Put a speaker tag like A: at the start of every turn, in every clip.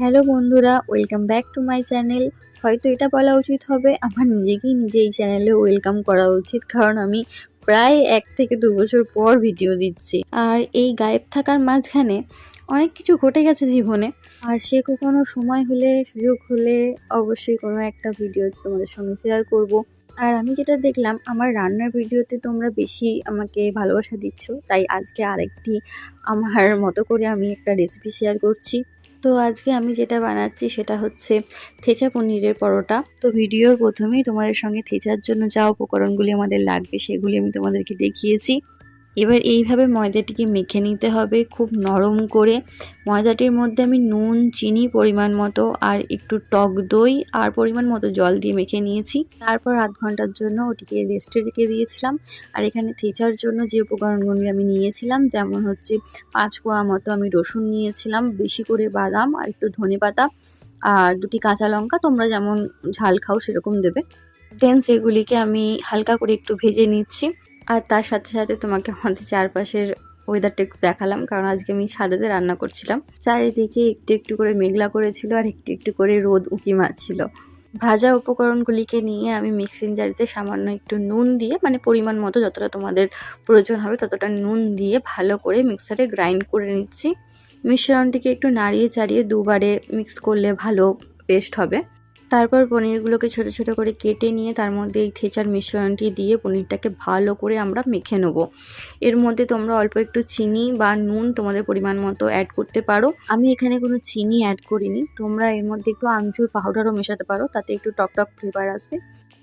A: Hello বন্ধুরা, welcome back to my channel. হয়তো এটা বলা উচিত হবে আমার নিজেকেই এই চ্যানেলে ওয়েলকাম করা উচিত, কারণ আমি প্রায় 1 থেকে 2 বছর পর ভিডিও দিচ্ছি। আর এই গায়েব থাকার মাঝখানে অনেক কিছু ঘটে গেছে জীবনে। আর সে কোনো সময় হলে, সুযোগ হলে অবশ্যই কোনো একটা ভিডিও তোমাদের সঙ্গে শেয়ার করব। আর আমি যেটা দেখলাম, আমার রান্নার ভিডিওতে তোমরা বেশি আমাকে ভালোবাসা দিচ্ছ, তাই আজকে আরেকটি আমার মতো করে আমি একটা রেসিপি শেয়ার করছি। তো আজকে আমি যেটা বানাচ্ছি সেটা হচ্ছে থেচা পনিরের পরোটা। তো ভিডিওর প্রথমেই তোমাদের সঙ্গে থেচার জন্য যা উপকরণগুলি আমাদের লাগবে সেগুলি আমি তোমাদেরকে দেখিয়েছি। এবার এইভাবে ময়দাটিকে মেখে নিতে হবে খুব নরম করে। ময়দাটির মধ্যে আমি নুন, চিনি পরিমাণ মতো আর একটু টক দই আর পরিমাণ মতো জল দিয়ে মেখে নিয়েছি। তারপর আধ ঘন্টার জন্য ওটিকে রেস্টে রেখে দিয়েছিলাম। আর এখানে থেচার জন্য যে উপকরণগুলি আমি নিয়েছিলাম, যেমন হচ্ছে 5 কোয়া মতো আমি রসুন নিয়েছিলাম, বেশি করে বাদাম আর একটু ধনেপাতা আর 2টি কাঁচা লঙ্কা, তোমরা যেমন ঝাল খাও সেরকম দেবে। দেন সেগুলিকে আমি হালকা করে একটু ভেজে নিচ্ছি। আর তার সাথে সাথে তোমাকে আমাদের চারপাশের ওয়েদারটা একটু দেখালাম, কারণ আজকে আমি ছাদেতে রান্না করছিলাম। চারিদিকে একটু একটু করে মেঘলা করেছিল আর একটু একটু করে রোদ উঁকি মারছিল। ভাজা উপকরণগুলিকে নিয়ে আমি মিক্সিং জারিতে সামান্য একটু নুন দিয়ে, মানে পরিমাণ মতো যতটা তোমাদের প্রয়োজন হবে ততটা নুন দিয়ে ভালো করে মিক্সারে গ্রাইন্ড করে নিচ্ছি। মিশ্রণটিকে একটু নাড়িয়ে চাড়িয়ে দুবারে মিক্স করলে ভালো পেস্ট হবে। তারপর পনিরগুলোকে ছোট ছোট করে কেটে নিয়ে তার মধ্যে এই থেচার মিশ্রণটি দিয়ে পনিরটাকে ভালো করে আমরা মেখে নেব। এর মধ্যে তোমরা অল্প একটু চিনি বা নুন তোমাদের পরিমাণ মতো অ্যাড করতে পারো। আমি এখানে কোনো চিনি অ্যাড করিনি। তোমরা এর মধ্যে একটু আমচুর পাউডারও মেশাতে পারো, তাতে একটু টক টক ফ্লেভার আসবে।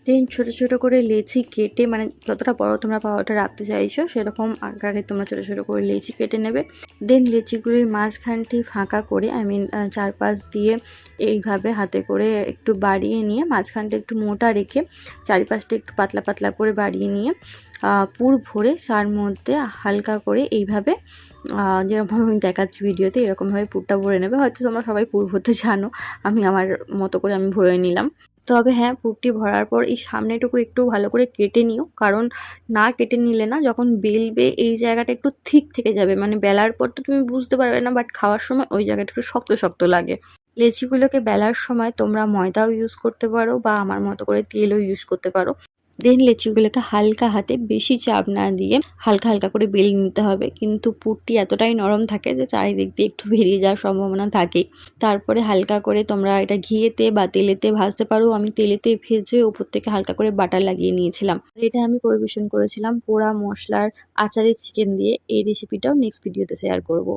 A: দেন ছোট ছোট করে লেচি কেটে, মানে যতটা বড় তোমরা পাউডারটা রাখতে চাইছো সেরকম আকারে তোমরা ছোট ছোট করে লেচি কেটে নেবে। দেন লেচিগুলির মাঝখানটি ফাঁকা করে, চারপাশ দিয়ে এইভাবে হাতে করে একটু বাড়িয়ে নিয়ে, মাঝখানটা একটু মোটা রেখে চারিপাশটা একটু পাতলা পাতলা করে বাড়িয়ে নিয়ে পুর ভরে তার মধ্যে হালকা করে এইভাবে যেরকম আমি দেখাচ্ছি ভিডিওতে এরকমভাবে পুরটা ভরে নেবে। হয়তো তোমরা সবাই পুর ভরতে জানো, আমি আমার মতো করে আমি ভরে নিলাম। তবে হ্যাঁ, পুরটি ভরার পর এই সামনেটুকু একটু ভালো করে কেটে নিও, কারণ না কেটে নিলে না যখন বেলবে এই জায়গাটা একটু থিক থেকে যাবে, মানে বেলার পর তো তুমি বুঝতে পারবে না, বাট খাওয়ার সময় ওই জায়গাটা একটু শক্ত শক্ত লাগে। লেচিগুলোকে বেলার সময় তোমরা ময়দাও ইউজ করতে পারো বা আমার মতো করে তেলও ইউজ করতে পারো। দেন লেচিগুলোকে হালকা হাতে, বেশি চাপ না দিয়ে হালকা হালকা করে বেলে নিতে হবে, কিন্তু পুরটি এতটাই নরম থাকে যে চারিদিক দিয়ে একটু বেরিয়ে যাওয়ার সম্ভাবনা থাকে। তারপরে হালকা করে তোমরা এটা ঘিয়েতে বা তেলেতে ভাজতে পারো। আমি তেলেতে ভেজে উপর থেকে হালকা করে বাটার লাগিয়ে নিয়েছিলাম। এটা আমি পরিবেশন করেছিলাম পোড়া মশলার আচারের চিকেন দিয়ে। এই রেসিপিটাও নেক্সট ভিডিওতে শেয়ার করব।